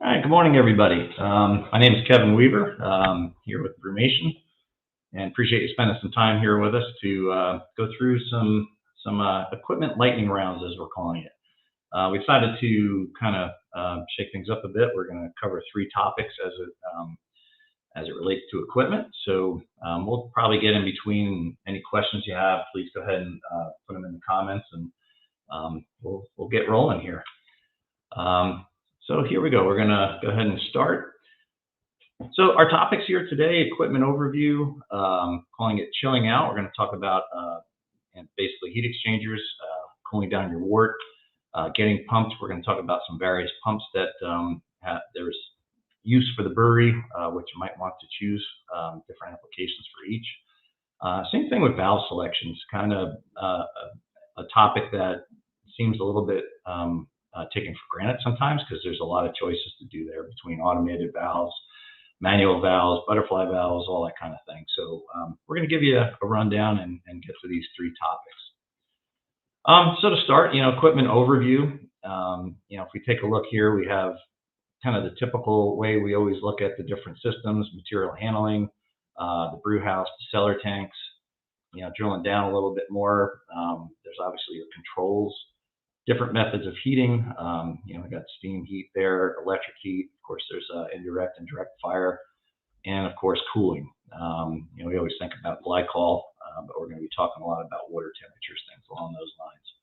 All right, good morning, everybody. My name is Kevin Weaver, here with Brewmation, and appreciate you spending some time here with us to go through some equipment lightning rounds, as we're calling it. We decided to kind of shake things up a bit. We're going to cover three topics as it relates to equipment. So we'll probably get in between. Any questions you have, please go ahead and put them in the comments, and we'll get rolling here. So here we go. We're going to go ahead and start. So our topics here today: equipment overview, calling it chilling out. We're going to talk about basically heat exchangers, cooling down your wort, getting pumped. We're going to talk about some various pumps that there's use for the brewery, which you might want to choose different applications for each. Same thing with valve selections, kind of a topic that seems a little bit taken for granted sometimes, because there's a lot of choices to do there between automated valves, manual valves, butterfly valves, all that kind of thing. So we're going to give you a rundown and get to these three topics. So to start, equipment overview. If we take a look here, we have kind of the typical way we always look at the different systems: material handling, the brew house, the cellar tanks. Drilling down a little bit more, there's obviously your controls, different methods of heating. We got steam heat there, electric heat. Of course, there's indirect and direct fire, and of course, cooling. We always think about glycol, but we're going to be talking a lot about water temperatures, things along those lines.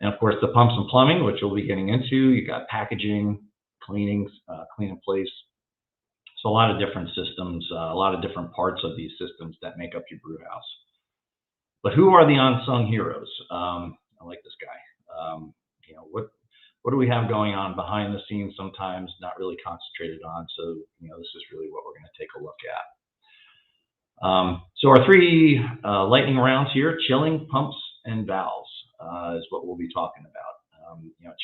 And of course, the pumps and plumbing, which we'll be getting into. You got packaging, cleaning in place. So a lot of different systems, a lot of different parts of these systems that make up your brew house. But who are the unsung heroes? I like this guy. What do we have going on behind the scenes, sometimes not really concentrated on? So this is really what we're going to take a look at. So our three lightning rounds here: chilling, pumps, and valves is what we'll be talking about.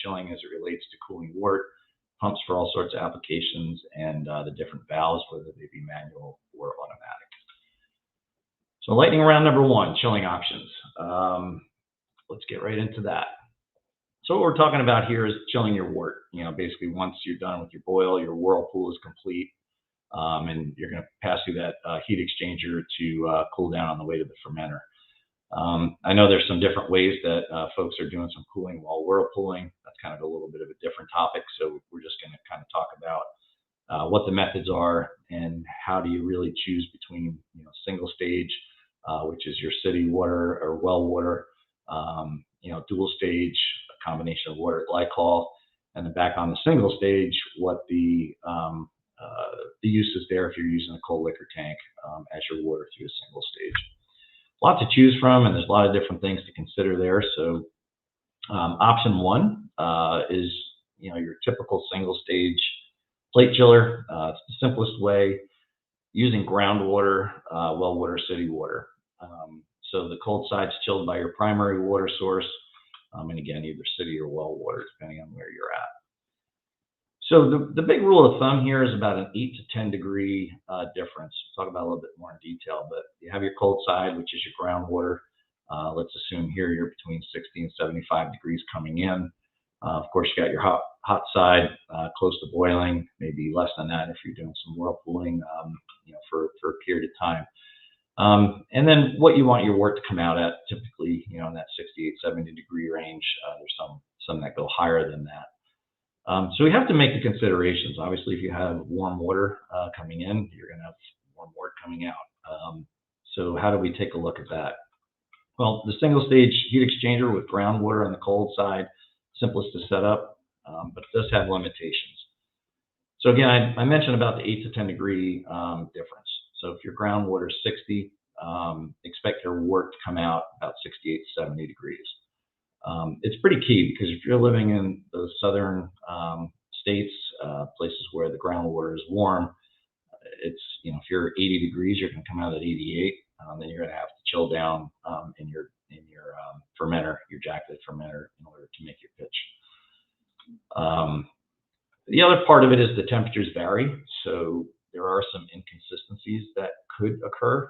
Chilling as it relates to cooling wort, pumps for all sorts of applications, and the different valves, whether they be manual or automatic. So lightning round number one: chilling options. Let's get right into that. So what we're talking about here is chilling your wort. Basically, once you're done with your boil, your whirlpool is complete, and you're going to pass through that heat exchanger to cool down on the way to the fermenter. I know there's some different ways that folks are doing some cooling while whirlpooling. That's kind of a little bit of a different topic. So we're just going to kind of talk about what the methods are and how do you really choose between single stage, which is your city water or well water, dual stage, a combination of water glycol, and then back on the single stage, what the use is there if you're using a cold liquor tank as your water through a single stage. A lot to choose from, and there's a lot of different things to consider there. So option one is your typical single stage plate chiller. It's the simplest way, using groundwater, well water, city water. So the cold side's chilled by your primary water source, and again, either city or well water, depending on where you're at. So the big rule of thumb here is about an 8 to 10 degree difference. We'll talk about a little bit more in detail, but you have your cold side, which is your groundwater. Let's assume here you're between 60 and 75 degrees coming in. Of course, you got your hot side close to boiling, maybe less than that if you're doing some whirlpooling, for a period of time. And then what you want your wort to come out at, typically, in that 68, 70 degree range. There's some that go higher than that. So we have to make the considerations. Obviously, if you have warm water coming in, you're going to have warm wort coming out. So how do we take a look at that? Well, the single stage heat exchanger with groundwater on the cold side, simplest to set up, but it does have limitations. So again, I mentioned about the 8 to 10 degree difference. So if your groundwater is 60, expect your wort to come out about 68 to 70 degrees. It's pretty key, because if you're living in the southern states, places where the groundwater is warm, it's if you're 80 degrees, you're going to come out at 88. Then you're going to have to chill down in your fermenter, your jacketed fermenter, in order to make your pitch. The other part of it is the temperatures vary, so there are some inconsistencies that could occur.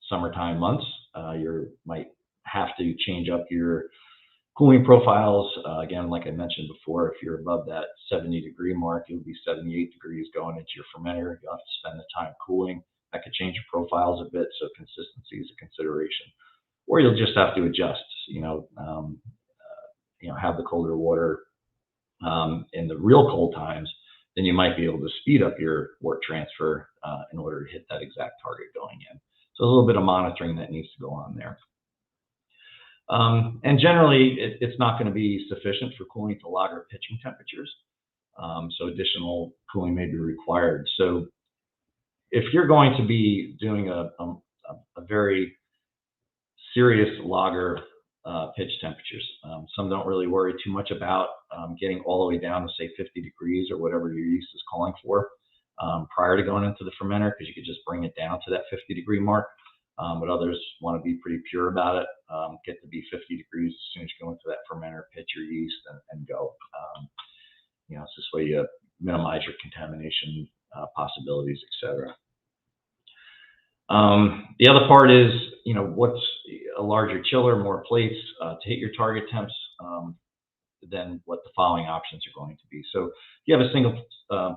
Summertime months, you might have to change up your Cooling profiles, again, like I mentioned before, if you're above that 70-degree mark, it'll be 78 degrees going into your fermenter. You'll have to spend the time cooling. That could change your profiles a bit, so consistency is a consideration. Or you'll just have to adjust, have the colder water in the real cold times, then you might be able to speed up your wort transfer in order to hit that exact target going in. So a little bit of monitoring that needs to go on there. And generally, it's not going to be sufficient for cooling to lager pitching temperatures. So additional cooling may be required. So if you're going to be doing a very serious lager pitch temperatures, some don't really worry too much about getting all the way down to say 50 degrees or whatever your yeast is calling for prior to going into the fermenter, because you could just bring it down to that 50-degree mark. But others want to be pretty pure about it, get to be 50 degrees as soon as you go into that fermenter, pitch your yeast, and go. It's this way you minimize your contamination possibilities, etc. The other part is, what's a larger chiller, more plates to hit your target temps than what the following options are going to be. So if you have a single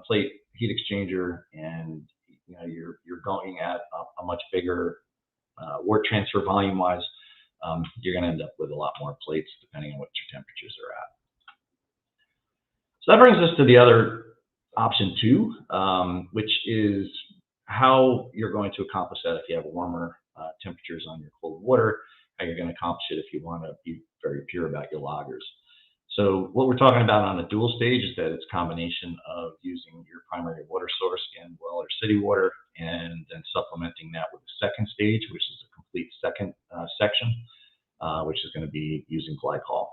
plate heat exchanger and you're going at a much bigger wort transfer volume-wise, you're going to end up with a lot more plates depending on what your temperatures are at. So that brings us to the other option 2, which is how you're going to accomplish that if you have warmer temperatures on your cold water, how you're going to accomplish it if you want to be very pure about your lagers. So what we're talking about on a dual stage is that it's a combination of using your primary water source, again, well or city water, and then supplementing that with a second stage, which is a complete second section, which is going to be using glycol.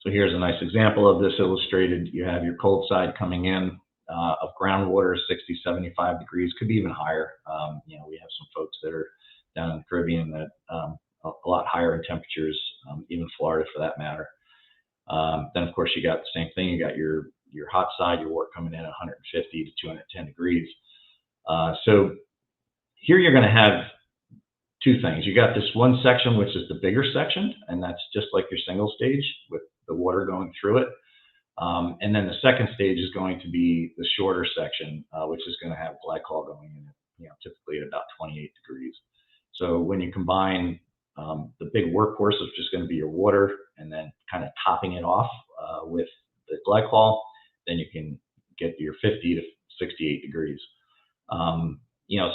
So here's a nice example of this illustrated. You have your cold side coming in of groundwater, 60, 75 degrees, could be even higher. We have some folks that are down in the Caribbean that a lot higher in temperatures, even Florida for that matter. Then of course you got the same thing. You got your hot side, your wort coming in at 150 to 210 degrees. So here you're going to have two things. You got this one section, which is the bigger section, and that's just like your single stage with the water going through it. And then the second stage is going to be the shorter section, which is going to have glycol going in, typically at about 28 degrees. So when you combine the big workhorse, which is going to be your water, and then kind of topping it off with the glycol, then you can get your 50 to 68 degrees.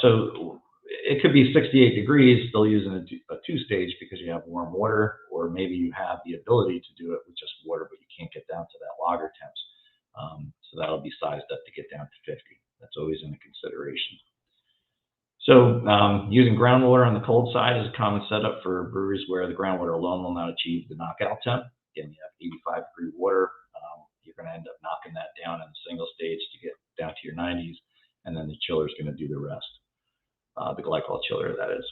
So it could be 68 degrees still using a two-stage because you have warm water, or maybe you have the ability to do it with just water, but you can't get down to that lager temps. So that'll be sized up to get down to 50. That's always in consideration. So using groundwater on the cold side is a common setup for breweries where the groundwater alone will not achieve the knockout temp. Again, you have 85-degree water. You're going to end up knocking that down in a single stage to get down to your 90s, and then the chiller is going to do the rest. The glycol chiller, that is.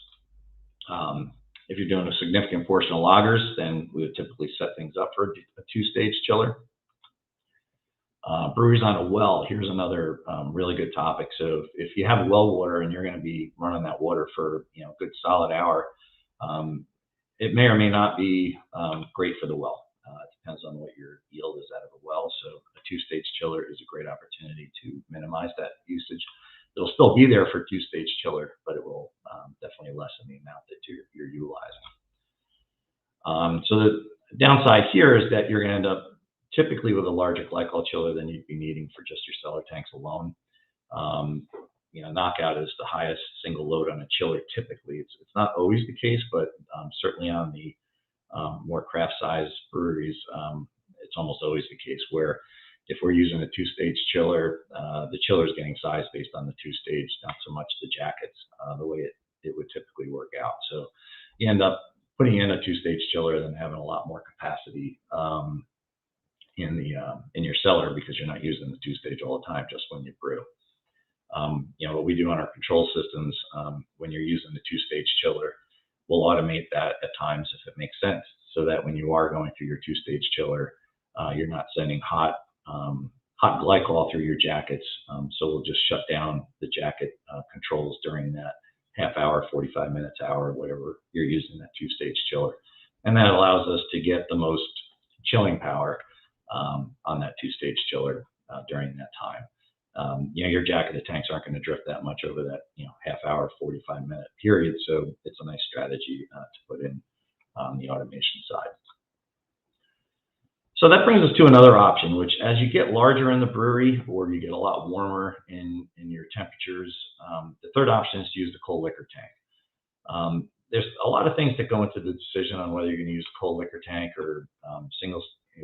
If you're doing a significant portion of lagers, then we would typically set things up for a two-stage chiller. Breweries on a well, here's another really good topic. So if you have well water and you're going to be running that water for a good solid hour, it may or may not be great for the well. It depends on what your yield is out of a well. So a two-stage chiller is a great opportunity to minimize that usage. It'll still be there for a two-stage chiller, but it will definitely lessen the amount that you're utilizing. So the downside here is that you're going to end up typically with a larger glycol chiller than you'd be needing for just your cellar tanks alone. Knockout is the highest single load on a chiller typically. It's not always the case, but certainly on the more craft size breweries, it's almost always the case where if we're using a two-stage chiller, the chiller is getting sized based on the two-stage, not so much the jackets, the way it would typically work out. So you end up putting in a two-stage chiller and having a lot more capacity in your cellar because you're not using the two-stage all the time, just when you brew. What we do on our control systems, when you're using the two-stage chiller, we'll automate that at times if it makes sense, so that when you are going through your two-stage chiller, you're not sending hot glycol through your jackets. So we'll just shut down the jacket controls during that half hour, 45 minutes, hour, whatever you're using that two-stage chiller. And that allows us to get the most chilling power on that two-stage chiller during that time. Your jacketed tanks aren't going to drift that much over that half hour, 45-minute period. So it's a nice strategy to put in on the automation side. So that brings us to another option, which as you get larger in the brewery or you get a lot warmer in your temperatures, the third option is to use the cold liquor tank. There's a lot of things that go into the decision on whether you're going to use a cold liquor tank or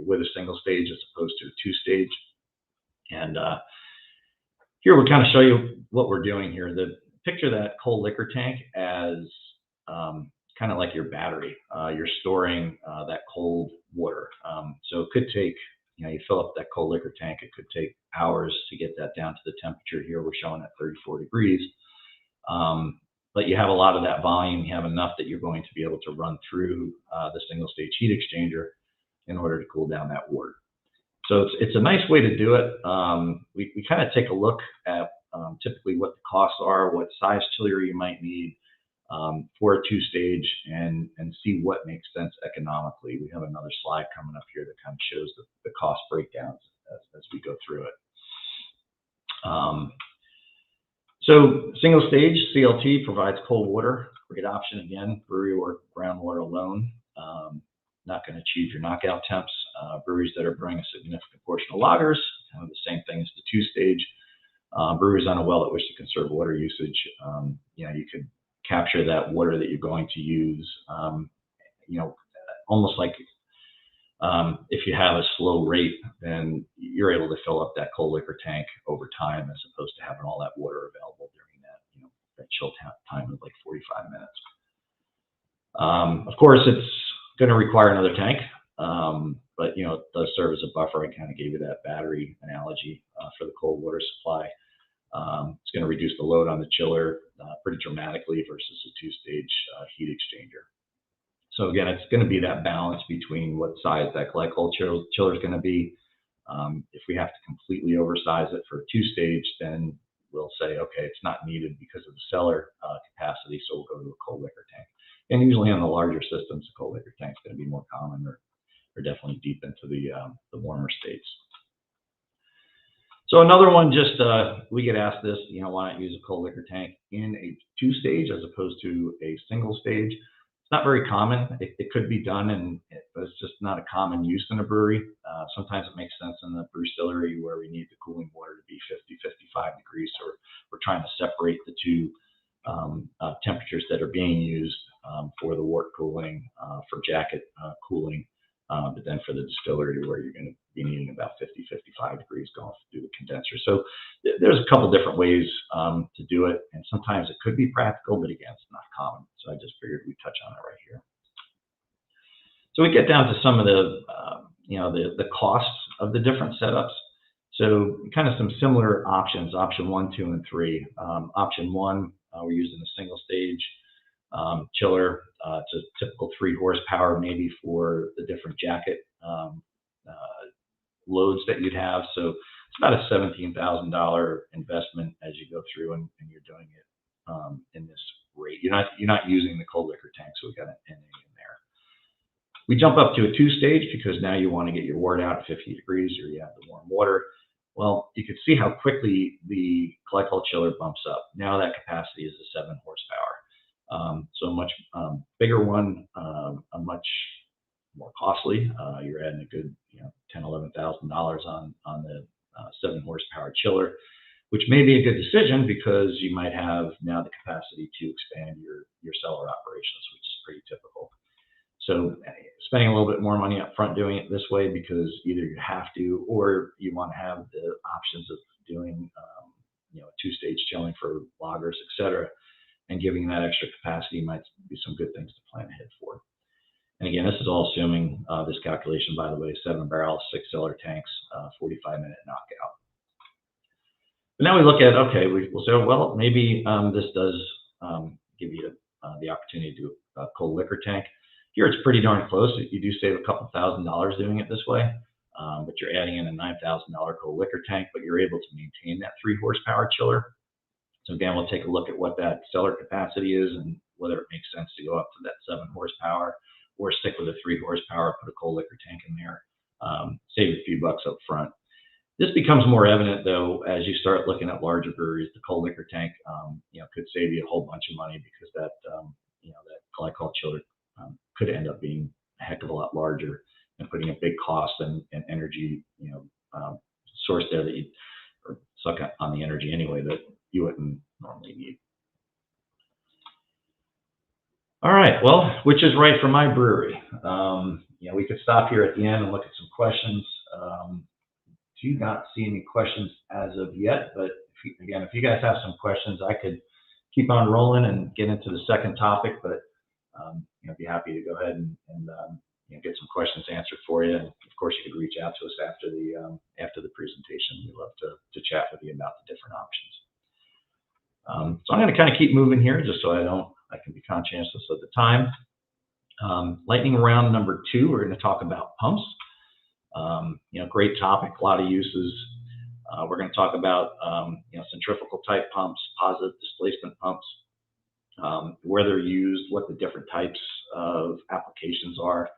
with a single stage as opposed to a two-stage. And here we'll kind of show you what we're doing here. Picture that cold liquor tank as kind of like your battery. You're storing that cold water. So it could take, you fill up that cold liquor tank, it could take hours to get that down to the temperature here we're showing at 34 degrees. But you have a lot of that volume, you have enough that you're going to be able to run through the single stage heat exchanger in order to cool down that water. So it's a nice way to do it. We kind of take a look at typically what the costs are, what size chiller you might need for a two-stage, and see what makes sense economically. We have another slide coming up here that kind of shows the cost breakdowns as we go through it. So single stage CLT provides cold water. Great option again, brewery or groundwater alone. Not going to achieve your knockout temps. Breweries that are brewing a significant portion of lagers, kind of the same thing as the two-stage. Breweries on a well that wish to conserve water usage, you could capture that water that you're going to use, almost like if you have a slow rate, then you're able to fill up that cold liquor tank over time as opposed to having all that water available during that chill time of like 45 minutes. Of course, it's going to require another tank, but it does serve as a buffer. I kind of gave you that battery analogy for the cold water supply. It's going to reduce the load on the chiller pretty dramatically versus a two-stage heat exchanger. So again, it's going to be that balance between what size that glycol chiller is going to be. If we have to completely oversize it for a two-stage, then we'll say, okay, it's not needed because of the cellar capacity, so we'll go to a cold liquor tank. And usually on the larger systems, the cold liquor tank is going to be more common, or definitely deep into the warmer states. So another one, we get asked this, why not use a cold liquor tank in a two-stage as opposed to a single stage? It's not very common. It could be done, but it's just not a common use in a brewery. Sometimes it makes sense in the brewstillery where we need the cooling water to be 50, 55 degrees, or we're trying to separate the two temperatures that are being used for the wort cooling, for jacket cooling, but then for the distillery where you're going to be needing about 50, 55 degrees going through the condenser. So there's a couple different ways to do it, and sometimes it could be practical, but again, it's not common. So I just figured we'd touch on it right here. So we get down to some of the costs of the different setups. So kind of some similar options, option 1, 2, and 3. Option 1, we're using a single stage chiller. It's a typical 3 horsepower, maybe for the different jacket loads that you'd have. So it's about a $17,000 investment as you go through, and you're doing it in this rate. You're not using the cold liquor tank, so we got an NA in there. We jump up to a two-stage because now you want to get your wort out at 50 degrees, or you have the warm water. Well, you can see how quickly the glycol chiller bumps up. Now that capacity is a 7 horsepower. So a much bigger one, a much more costly. You're adding a good $10,000, $11,000 on the 7 horsepower chiller, which may be a good decision because you might have now the capacity to expand your cellar operations, which is pretty typical. So spending a little bit more money up front doing it this way because either you have to, or you want to have the options of doing a two-stage chilling for lagers, etc., and giving that extra capacity might be some good things to plan ahead for. And again, this is all assuming this calculation, by the way, 7 barrels, 6 cellar tanks, 45-minute knockout. But now we look at, okay, we'll say, well, maybe this does give you the opportunity to do a cold liquor tank. Here it's pretty darn close. You do save a couple $1,000s doing it this way, but you're adding in a $9,000 cold liquor tank, but you're able to maintain that 3 horsepower chiller. So again, we'll take a look at what that cellar capacity is and whether it makes sense to go up to that 7 horsepower or stick with a 3 horsepower, put a cold liquor tank in there, save a few bucks up front. This becomes more evident though as you start looking at larger breweries. The cold liquor tank, could save you a whole bunch of money because that glycol chiller could end up being a heck of a lot larger and putting a big cost and energy, source there that you or suck on the energy anyway that you wouldn't normally need. All right, well, which is right for my brewery? We could stop here at the end and look at some questions. Do not see any questions as of yet, but if you guys have some questions, I could keep on rolling and get into the second topic, but I'd be happy to go ahead and get some questions answered for you. And of course, you could reach out to us after the presentation. We'd love to chat with you about the different options. So I'm going to kind of keep moving here just so I can be conscientious of the time. Lightning round number 2, we're going to talk about pumps. Great topic, a lot of uses. We're going to talk about centrifugal type pumps, positive displacement pumps, where they're used, what the different types of applications are.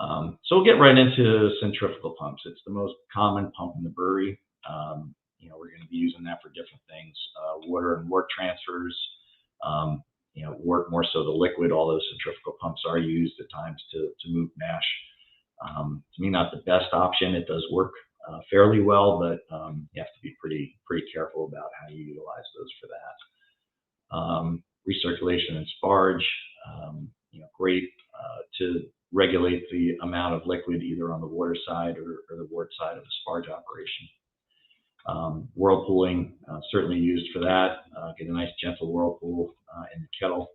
So we'll get right into centrifugal pumps. It's the most common pump in the brewery. We're going to be using that for different things, water and wort transfers, wort more so the liquid. All those centrifugal pumps are used at times to move mash. To me, not the best option. It does work fairly well, but you have to be pretty careful about how you utilize those for that. Recirculation and sparge, great to regulate the amount of liquid either on the water side or the wort side of the sparge operation. Whirlpooling, certainly used for that. Get a nice gentle whirlpool in the kettle.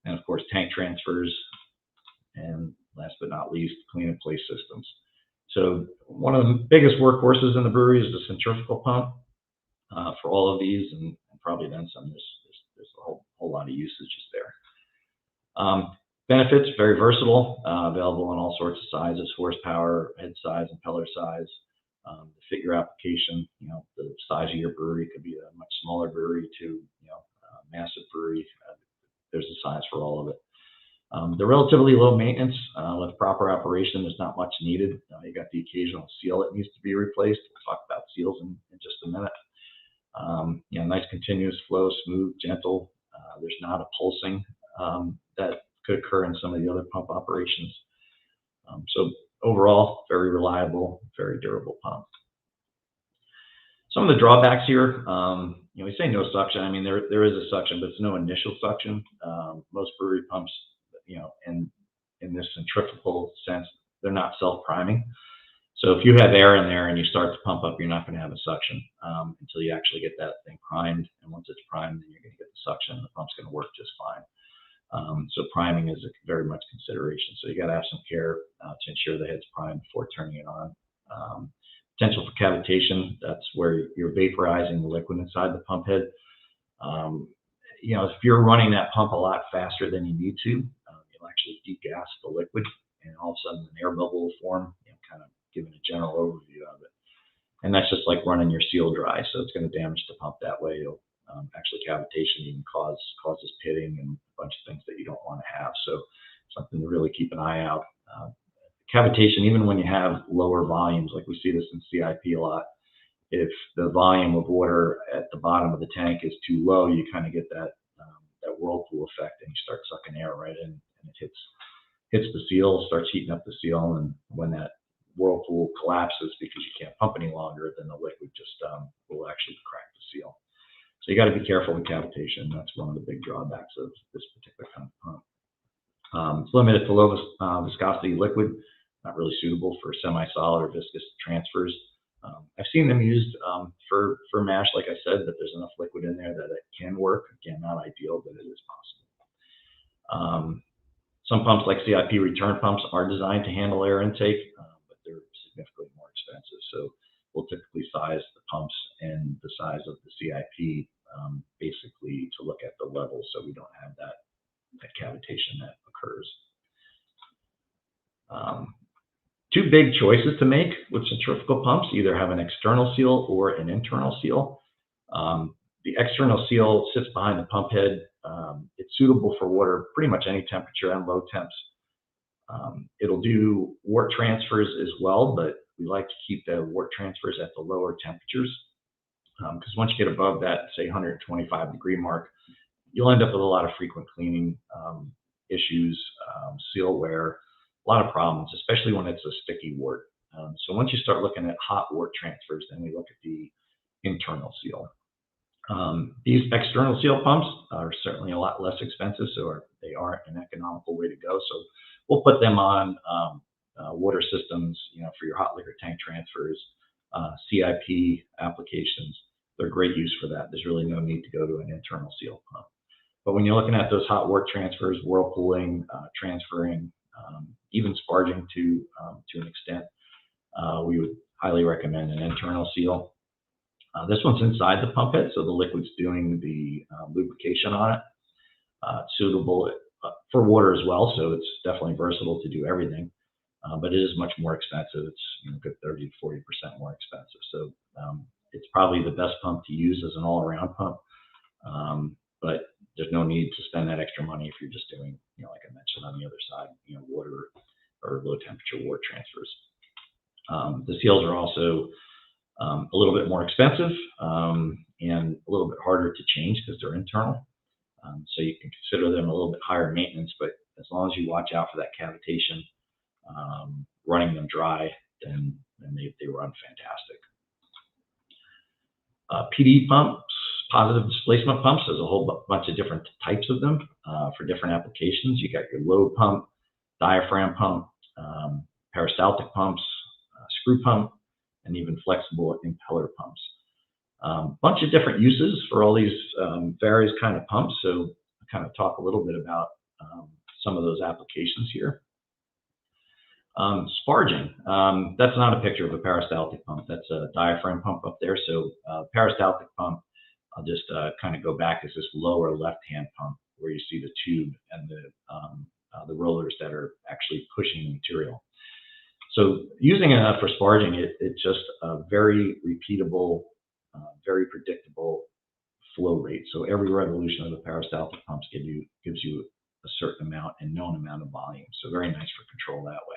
And of course, tank transfers. And last but not least, clean and place systems. So one of the biggest workhorses in the brewery is the centrifugal pump for all of these, and probably then some. There's a whole lot of usages there. Benefits, very versatile, available in all sorts of sizes, horsepower, head size, impeller size. To fit your application, the size of your brewery could be a much smaller brewery to a massive brewery. There's a size for all of it. They're relatively low maintenance. With proper operation, there's not much needed. You got the occasional seal that needs to be replaced. We'll talk about seals in just a minute. Nice continuous flow, smooth, gentle. There's not a pulsing that could occur in some of the other pump operations. So overall, very reliable, very durable pump. Some of the drawbacks here, we say no suction. I mean, there is a suction, but it's no initial suction. Most brewery pumps, in this centrifugal sense, they're not self-priming. So if you have air in there and you start to pump up, you're not going to have a suction until you actually get that thing primed. And once it's primed, then you're going to get the suction, and the pump's going to work just fine. So priming is a very much consideration. So you got to have some care to ensure the head's primed before turning it on. Potential for cavitation, that's where you're vaporizing the liquid inside the pump head. If you're running that pump a lot faster than you need to, you'll actually degas the liquid, and all of a sudden an air bubble will form, kind of giving a general overview of it. And that's just like running your seal dry, so it's going to damage the pump that way. It'll actually, cavitation even causes pitting and a bunch of things that you don't want to have. So something to really keep an eye out. Cavitation, even when you have lower volumes, like we see this in CIP a lot, if the volume of water at the bottom of the tank is too low, you kind of get that whirlpool effect, and you start sucking air right in, and it hits the seal, starts heating up the seal, and when that whirlpool collapses because you can't pump any longer, then the liquid just will actually crack the seal. So you got to be careful with cavitation. That's one of the big drawbacks of this particular kind of pump. It's limited to low viscosity liquid, not really suitable for semi-solid or viscous transfers. I've seen them used for mash, like I said, that there's enough liquid in there that it can work. Again, not ideal, but it is possible. Some pumps, like CIP return pumps, are designed to handle air intake, but they're significantly more expensive. So we'll typically size the pumps and the size of the CIP basically to look at the level, so we don't have that cavitation that occurs. Two big choices to make with centrifugal pumps: either have an external seal or an internal seal. The external seal sits behind the pump head It's suitable for water pretty much any temperature and low temps. It'll do wort transfers as well, but we like to keep the wort transfers at the lower temperatures because once you get above that, say 125-degree mark, you'll end up with a lot of frequent cleaning issues, seal wear, a lot of problems, especially when it's a sticky wort. So once you start looking at hot wort transfers, then we look at the internal seal. These external seal pumps are certainly a lot less expensive, so they are an economical way to go. So we'll put them on water systems, for your hot liquor tank transfers, CIP applications. They're great use for that. There's really no need to go to an internal seal pump. But when you're looking at those hot wort transfers, whirlpooling, transferring, even sparging to an extent, we would highly recommend an internal seal. This one's inside the pump head, so the liquid's doing the lubrication on it. It's suitable for water as well, so it's definitely versatile to do everything. But it is much more expensive. It's a good 30 to 40% more expensive. So it's probably the best pump to use as an all-around pump. But there's no need to spend that extra money if you're just doing, like I mentioned on the other side, water or low temperature wort transfers. The seals are also a little bit more expensive and a little bit harder to change because they're internal. So you can consider them a little bit higher maintenance, but as long as you watch out for that cavitation, running them dry, then they run fantastic. PD pumps, positive displacement pumps, there's a whole bunch of different types of them for different applications. You got your load pump, diaphragm pump, peristaltic pumps, screw pump, and even flexible impeller pumps. Bunch of different uses for all these various kind of pumps. So I'll kind of talk a little bit about some of those applications here. Sparging, that's not a picture of a peristaltic pump. That's a diaphragm pump up there. So peristaltic pump, I'll just kind of go back, is this lower left-hand pump where you see the tube and the rollers that are actually pushing the material. So using it for sparging, it's just a very repeatable, very predictable flow rate. So every revolution of the peristaltic pumps gives you a certain amount and known amount of volume. So very nice for control that way.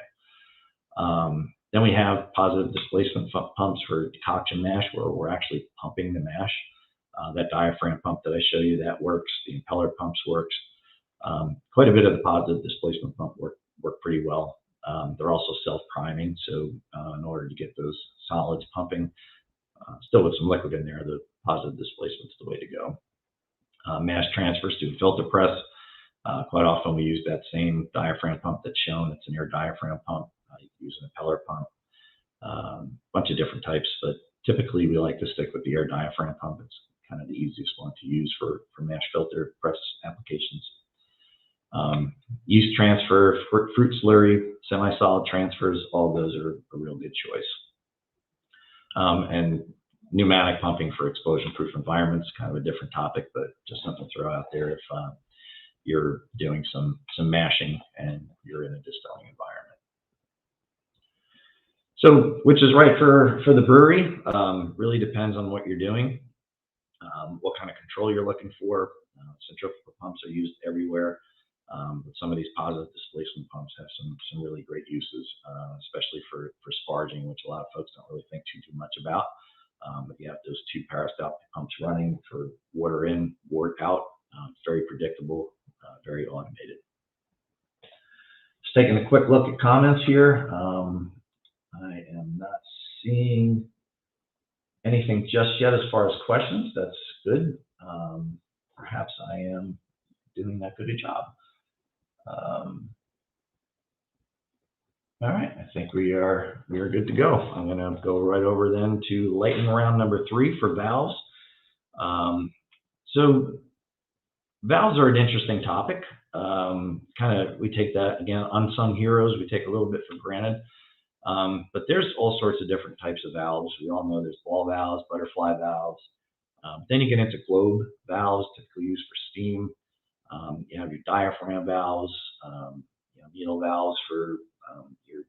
Then we have positive displacement pumps for decoction mash, where we're actually pumping the mash. That diaphragm pump that I show you, that works. The impeller pumps works. Quite a bit of the positive displacement pump work pretty well. They're also self-priming, so in order to get those solids pumping, still with some liquid in there, the positive displacement's the way to go. Mash transfers to filter press. Quite often we use that same diaphragm pump that's shown. It's an air diaphragm pump. You can use an impeller pump. Bunch of different types, but typically we like to stick with the air diaphragm pump. It's kind of the easiest one to use for mash filter press applications. Yeast transfer, fruit slurry, semi-solid transfers, all of those are a real good choice. And pneumatic pumping for explosion-proof environments, kind of a different topic, but just something to throw out there if you're doing some mashing and you're in a distilling environment. So, which is right for the brewery? Really depends on what you're doing, what kind of control you're looking for. Centrifugal pumps are used everywhere. But some of these positive displacement pumps have some really great uses, especially for sparging, which a lot of folks don't really think too much about. But you have those two peristaltic pumps running for water in, wort out. It's very predictable, very automated. Just taking a quick look at comments here. I am not seeing anything just yet as far as questions. That's good. Perhaps I am doing that good a job. All right, I think we are good to go. I'm going to go right over then to lightning round number 3 for valves. So valves are an interesting topic. We take that, again, unsung heroes, we take a little bit for granted. But there's all sorts of different types of valves. We all know there's ball valves, butterfly valves. Then you get into globe valves, typically used for steam. You have your diaphragm valves, needle valves for your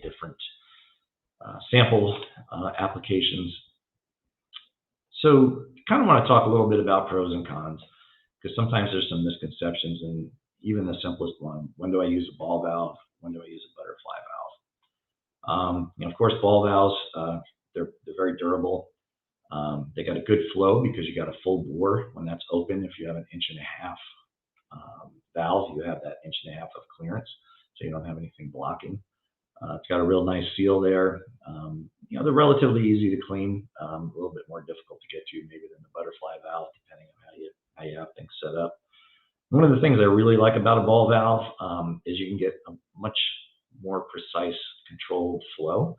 different sample applications. So kind of want to talk a little bit about pros and cons. because sometimes there's some misconceptions in even the simplest one. When do I use a ball valve? When do I use a butterfly valve? Of course, ball valves, they're very durable. They got a good flow because you got a full bore when that's open. If you have an 1.5-inch valve, you have that 1.5 inch of clearance, so you don't have anything blocking. It's got a real nice seal there. They're relatively easy to clean, a little bit more difficult to get to maybe than the butterfly valve, depending on how you have things set up. One of the things I really like about a ball valve is you can get a much more precise controlled flow.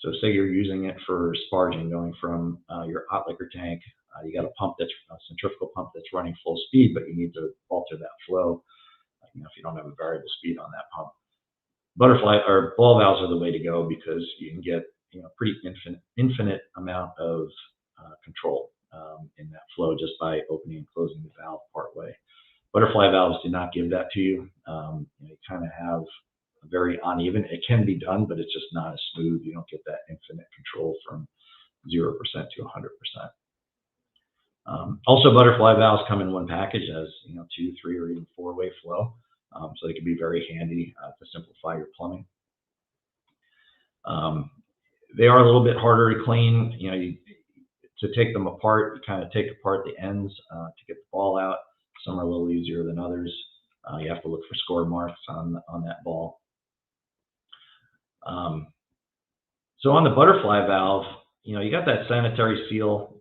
So say you're using it for sparging, going from your hot liquor tank, you got a pump that's a centrifugal pump that's running full speed, but you need to alter that flow. If you don't have a variable speed on that pump, butterfly or ball valves are the way to go because you can get pretty infinite amount of control in that flow just by opening and closing the valve part way. Butterfly valves do not give that to you. You kind of have a very uneven. It can be done, but it's just not as smooth. You don't get that infinite control from 0% to 100%. Also, butterfly valves come in one package as 2, 3, or even 4-way flow, so they can be very handy to simplify your plumbing. They are a little bit harder to clean. To take them apart, you kind of take apart the ends to get the ball out. Some are a little easier than others. You have to look for score marks on that ball. So on the butterfly valve, you got that sanitary seal.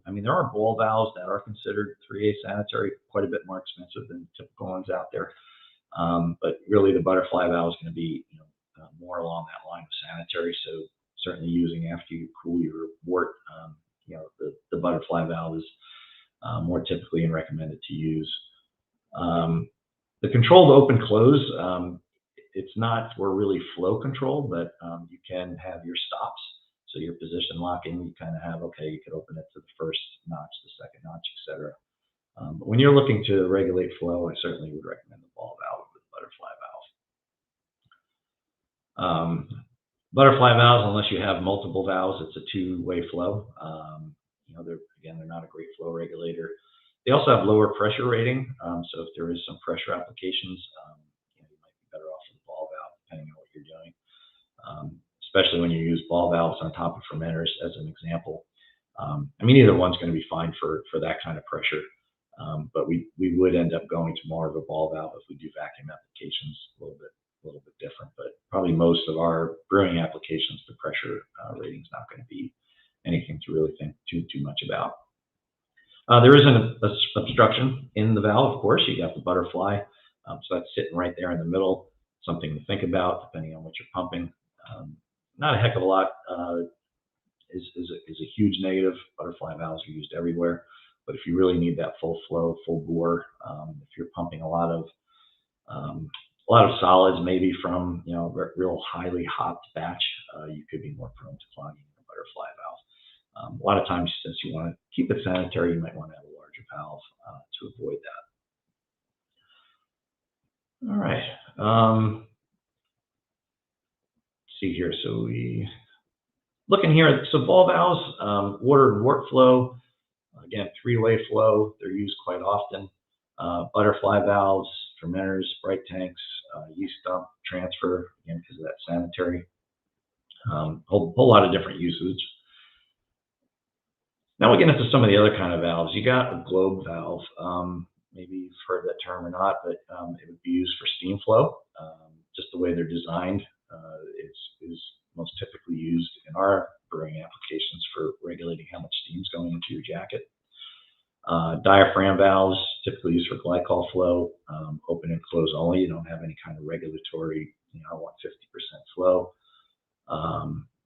There are ball valves that are considered 3A sanitary, quite a bit more expensive than typical ones out there. But really, the butterfly valve is going to be more along that line of sanitary. So certainly using after you cool your wort, the butterfly valve is more typically and recommended to use. The controlled open close, it's not for really flow control, but you can have your stops. So your position locking, you kind of have, okay, you could open it to the first notch, the second notch, etc. But when you're looking to regulate flow, I certainly would recommend the ball valve over the butterfly valve. Butterfly valves, unless you have multiple valves, it's a 2-way flow. They're not a great flow regulator. They also have lower pressure rating, so if there is some pressure applications, you might be better off with the ball valve, depending on what you're doing. Especially when you use ball valves on top of fermenters, as an example. Either one's going to be fine for that kind of pressure, but we would end up going to more of a ball valve if we do vacuum applications, a little bit different. But probably most of our brewing applications, the pressure rating is not going to be anything to really think too much about. There is an obstruction in the valve, of course. You got the butterfly, so that's sitting right there in the middle. Something to think about depending on what you're pumping. Not a heck of a lot is a huge negative. Butterfly valves are used everywhere, but if you really need that full flow, full bore, if you're pumping a lot of solids, maybe from real highly hot batch, you could be more prone to clogging a butterfly valve. A lot of times, since you want to keep it sanitary, you might want to have a larger valve to avoid that. All right. See here, so we looking here. So ball valves, water and wort flow, again, 3-way flow. They're used quite often. Butterfly valves, fermenters, bright tanks, yeast dump, transfer, again, because of that sanitary. Whole lot of different usage. Now we get into some of the other kind of valves. You got a globe valve. Maybe you've heard that term or not, but it would be used for steam flow. Just the way they're designed is most typically used in our brewing applications for regulating how much steam is going into your jacket. Diaphragm valves, typically used for glycol flow, open and close only. You don't have any kind of regulatory, I want 50% flow.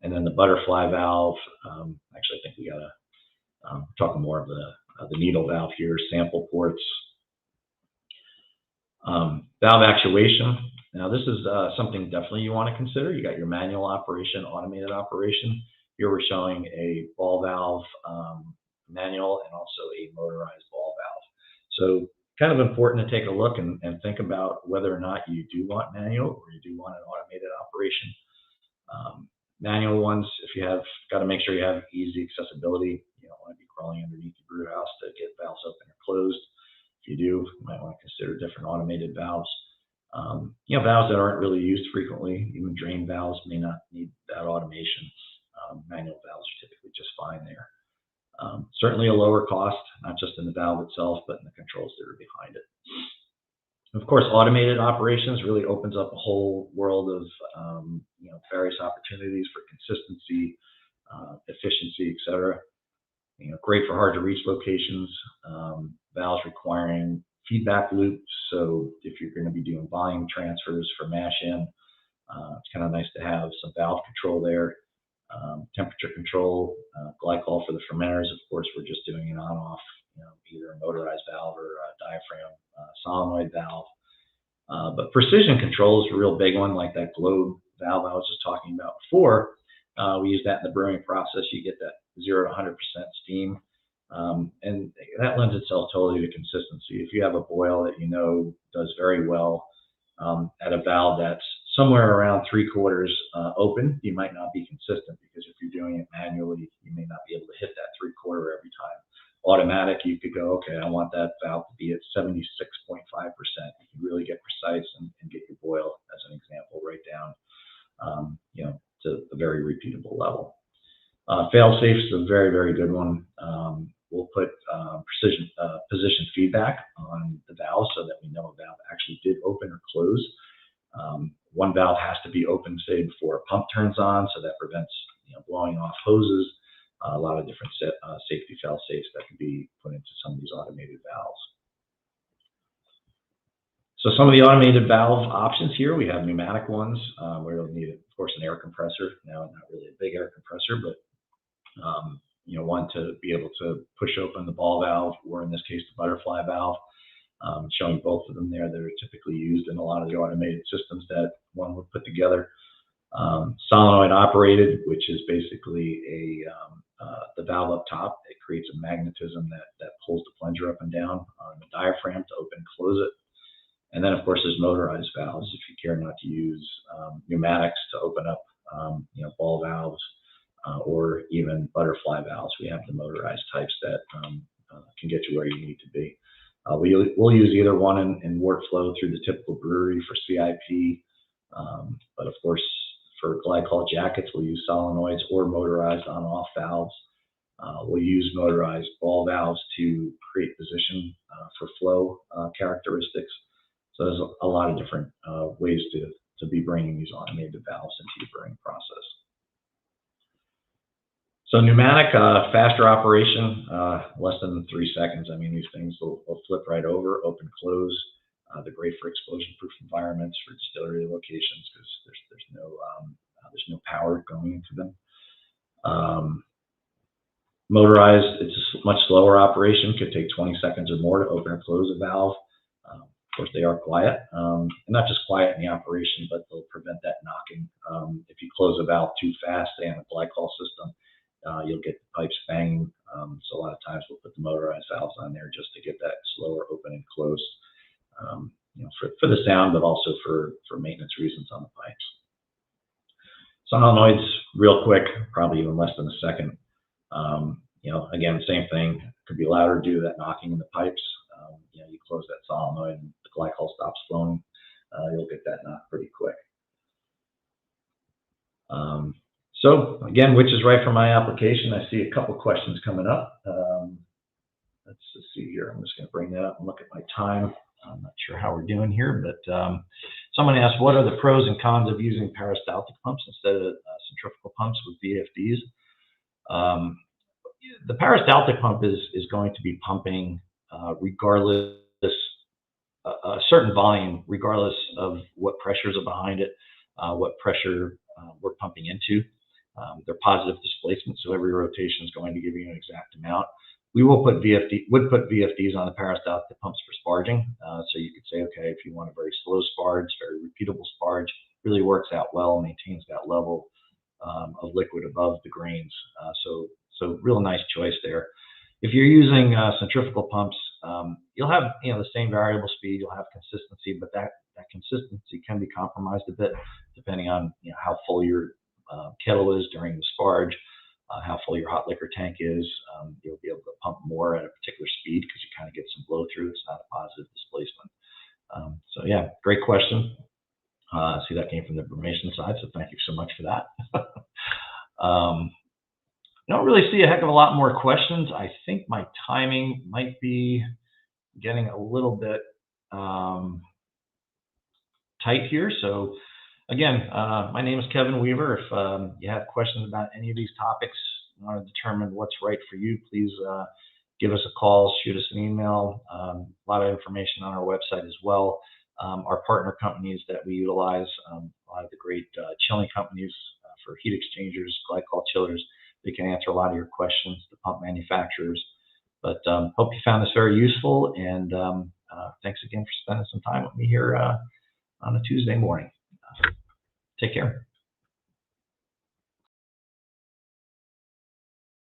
And then the butterfly valve, actually, I think we got to talk more of the needle valve here, sample ports. Valve actuation. Now, this is something definitely you want to consider. You got your manual operation, automated operation. Here we're showing a ball valve manual and also a motorized ball valve. So kind of important to take a look and think about whether or not you do want manual or you do want an automated operation. Manual ones, if you have, got to make sure you have easy accessibility. You don't want to be crawling underneath the brew house to get valves open or closed. If you do, you might want to consider different automated valves. Valves that aren't really used frequently, even drain valves may not need that automation. Manual valves are typically just fine there. Certainly a lower cost, not just in the valve itself, but in the controls that are behind it. Of course, automated operations really opens up a whole world of various opportunities for consistency, efficiency, etc. Great for hard to reach locations. Valves requiring feedback loops, so if you're going to be doing volume transfers for mash in, it's kind of nice to have some valve control there. Temperature control, glycol for the fermenters. Of course, we're just doing an on-off, either a motorized valve or a diaphragm solenoid valve. But precision control is a real big one, like that globe valve I was just talking about before. We use that in the brewing process. You get that 0 to 100% steam, and that lends itself totally to consistency. If you have a boil that does very well at a valve that's somewhere around 3/4 open, you might not be consistent, because if you're doing it manually, you may not be able to hit that 3/4 every time. Automatic, you could go, okay, I want that valve to be at 76.5%. You can really get precise and get your boil, as an example, right down to a very repeatable level. Fail-safe is a very, very good one. We'll put position feedback on the valve so that we know a valve actually did open or close. One valve has to be open, say, before a pump turns on, so that prevents blowing off hoses. A lot of different safety fail-safes that can be put into some of these automated valves. So some of the automated valve options here, we have pneumatic ones where you'll need, of course, an air compressor. Now, not really a big air compressor, but one to be able to push open the ball valve, or in this case, the butterfly valve. Showing both of them there that are typically used in a lot of the automated systems that one would put together. Solenoid operated, which is basically the valve up top. It creates a magnetism that pulls the plunger up and down on the diaphragm to open and close it. And then, of course, there's motorized valves if you care not to use pneumatics to open up ball valves or even butterfly valves. We have the motorized types that can get you where you need to be. We'll use either one in workflow through the typical brewery for CIP, but of course for glycol jackets we'll use solenoids or motorized on-off valves. We'll use motorized ball valves to create position for flow characteristics. So there's a lot of different ways to be bringing these automated valves into your brewing process. So pneumatic, faster operation, less than 3 seconds. I mean, these things will flip right over, open, close. They're great for explosion-proof environments, for distillery locations, because there's no power going into them. Motorized, it's a much slower operation. Could take 20 seconds or more to open or close a valve. Of course, they are quiet, and not just quiet in the operation, but they'll prevent that knocking. If you close a valve too fast, say on a glycol system, you'll get the pipes banging. So a lot of times we'll put the motorized valves on there just to get that slower open and close, for the sound, but also for maintenance reasons on the pipes. Solenoids, real quick, probably even less than a second. Again, same thing. Could be louder due to that knocking in the pipes. You close that solenoid and the glycol stops flowing. You'll get that knock pretty quick. So again, which is right for my application? I see a couple questions coming up. Let's just see here. I'm just going to bring that up and look at my time. I'm not sure how we're doing here, but someone asked, what are the pros and cons of using peristaltic pumps instead of centrifugal pumps with VFDs? The peristaltic pump is going to be pumping regardless, a certain volume, regardless of what pressures are behind it, what pressure we're pumping into. They're positive displacement, so every rotation is going to give you an exact amount. We would put VFDs on the peristaltic pumps for sparging. So you could say, okay, if you want a very slow sparge, very repeatable sparge, really works out well, maintains that level of liquid above the grains. So real nice choice there. If you're using centrifugal pumps, you'll have the same variable speed, you'll have consistency, but that consistency can be compromised a bit depending on how full your kettle is during the sparge, how full your hot liquor tank is. You'll be able to pump more at a particular speed because you kind kind of get some blow through. It's not a positive displacement. So yeah, great question. I see that came from the Brewmation side, so thank you so much for that. Don't really see a heck of a lot more questions. I think my timing might be getting a little bit tight here. So again, my name is Kevin Weaver. If you have questions about any of these topics, you want to determine what's right for you, please give us a call, shoot us an email. A lot of information on our website as well. Our partner companies that we utilize, a lot of the great chilling companies for heat exchangers, glycol chillers, they can answer a lot of your questions, the pump manufacturers. But hope you found this very useful, and thanks again for spending some time with me here on a Tuesday morning. Take care.